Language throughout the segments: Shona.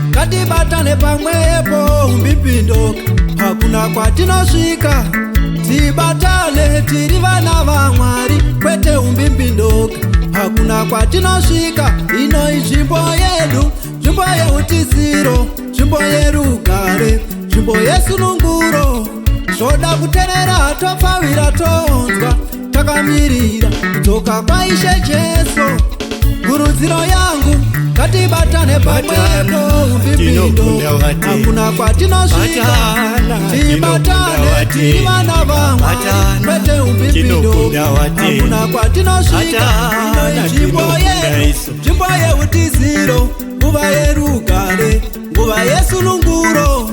Ngatibatane pamwepo umbipindoka, hakuna kwatinosvika. Tibatane tiri vana vaMwari, kwete umbipindoka, hakuna kwatinosvika. Ino inzvimbo yedu, nzvimbo yeutiziro, nzvimbo yerugare, nzvimbo yesununguro. Zvoda kuteerera topfavira tonzwa, takamirira kudzoka kwaIshe Jesu. Kurudziro yangu ngatibatane pamwepo umbipindoka, hakuna kwatinosvika. Tibatane tiri vana vaMwari, kwete umbipindoka, hakuna kwatinosvika. Ino inzvimbo yedu, nzvimbo yeutiziro, nguva yerugare, nguva yesununguro.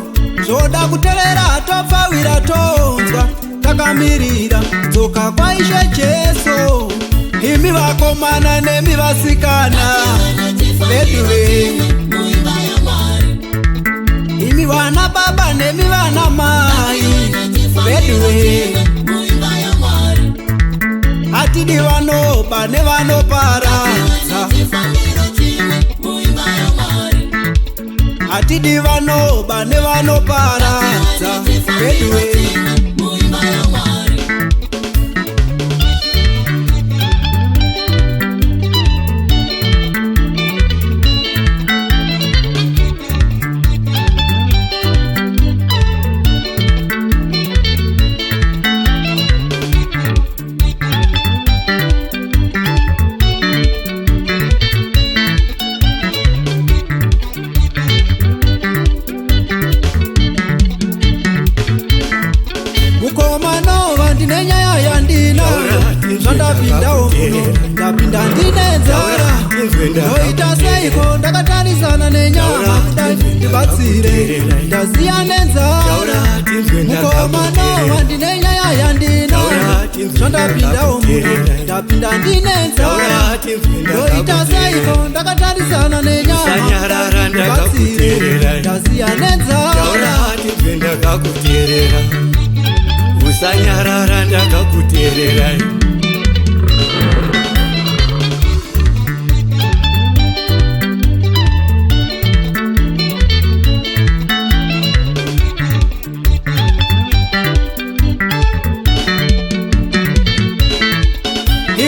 Zvoda kuteerera topfavira tonzwa, takamirira kudzoka kwaIshe Jesu. Imi vakomana nemi vasikana veduve, imi vana baba nemi vana mai veduve, hatidi vanoba nevanoparadza, hatidi vanoba nevanoparadza veduve. Zvandapindawo muno, ndapinda ndine nzara. Ndoita seiko ndakatarisana nenyama kudai ndibatsire, ndaziya nenzara. Mukomana wandine nyaya yandinayo. Zvandapindawo muno, ndapinda ndine nzara. Ndoita seiko ndakatarisana nenyama kudai ndibatsire, ndaziya nenzara. Usanyarara ndakakuteerera.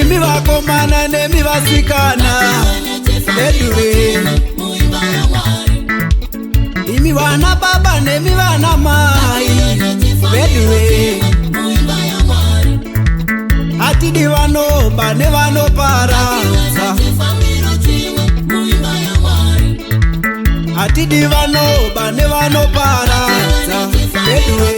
Imi vakomana nemi vasikana veduve, imi vana baba nemi vana mai veduve, hatidi vanoba nevanoparadza, hatidi vanoba nevanoparadza veduve.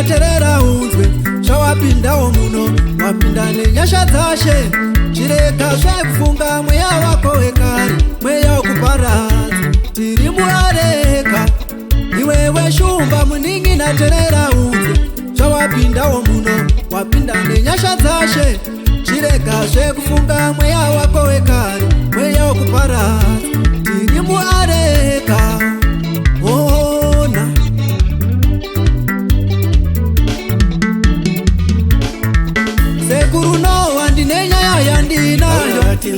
Terera unzwe zvawapindawo muno, wapinda nenyasha dzashe. Chirega zvekufunga mweya wako wekare, mweya wekuparadza, tiri muareka. Iwewe shumba muningi naterera unzwe zvawapindawo muno, wapinda nenyasha dzashe. Chirega zvekufunga mweya wako wekare, mweya wekuparadza, tiri muareka.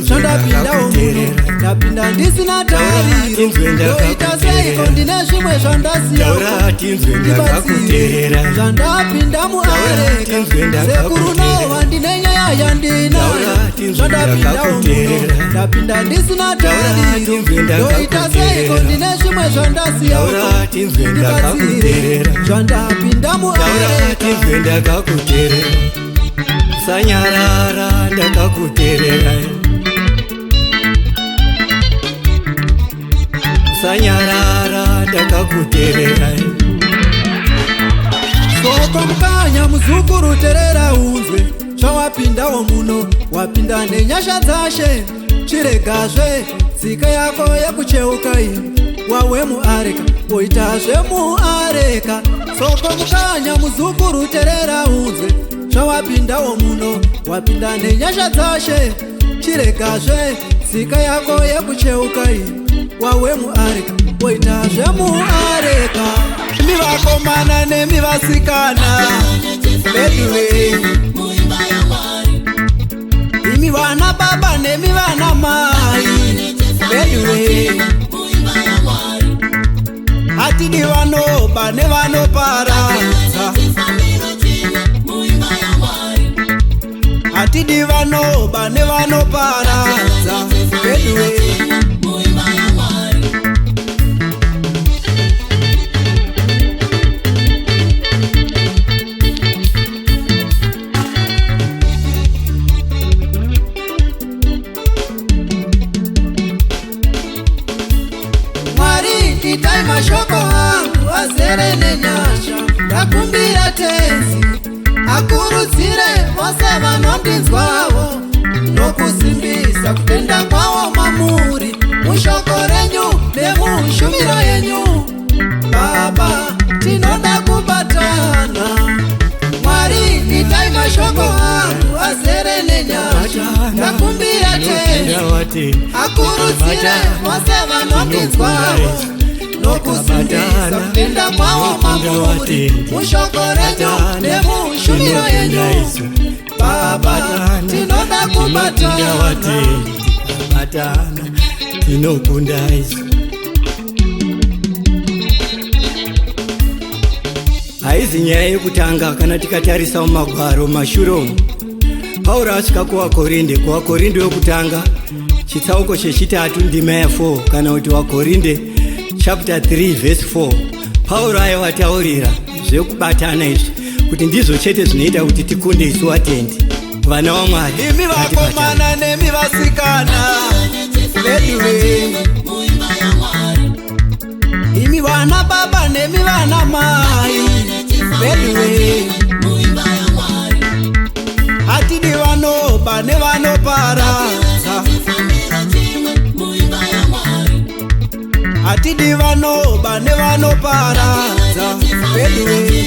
Zvandapindawo muno, ndapinda ndisina tariro. Ndoita seiko ndine zvimwe zvandasiyawo, ndibatsire. Zvandapinda muareka, sekuru nawo ndine nyaya yandinayo. Zvandapindawo muno, ndapinda ndisina tariro. Ndoita seiko ndine zvimwe zvandasiyawo, ndibatsire. Zvandapinda muareka. Usanyarara ndakakuteerera. Usanyarara ndakakuteerera. Soko mukanya muzukuru terera unzwe zvawapindawo muno wapinda nenyasha dzashe chiregazve tsika yako yekucheuka ini wawe muareka woitazve muareka soko mukanya muzukuru terera unzwe zvawapindawo muno wapinda nenyasha dzashe chiregazve tsika yako yekucheuka ini wawe muareka woitazve muareka imi vakomana nemi vasikana beduwe imi vana baba nemi vana mai beduwe hatidi vanoba nevanoparadza hatidi vanoba nevanoparadza beduwe itai mashoko angu azere nenyasha ndakumbira tenzi akurudzire vose vanondinzwawo nokusimbisa kutenda kwawo mamuri mushoko renyu nemushumiro yenyu baba tinoda kubatana mwari itai mashoko angu azere nenyasha ndakumbira tenzi akurudzire vose vanondinzwawo nokusimbisa kutenda kwawo mamuri mushoko renyu nemushumiro yenyu baba tinoda kubatana tinokunda isu haizi nyaya yekutanga kana tikatarisa mumagwaro mashuromu pauro asvika kuvakorinde wekutanga chitsauko chechitatu ndima ya4 kana kuti vakorinde chapter 3 verse 4 pauro aivataurira zvekubatana izvi kuti ndizvo chete zvinoita kuti tikunde isu vatendi vana vaMwari. Imi vakomana nemi vasikana beduwe imi vana baba nemi vana mai beduwe hatidi vanoba nevanoparadza hatidi vanoba nevanoparadza beduwe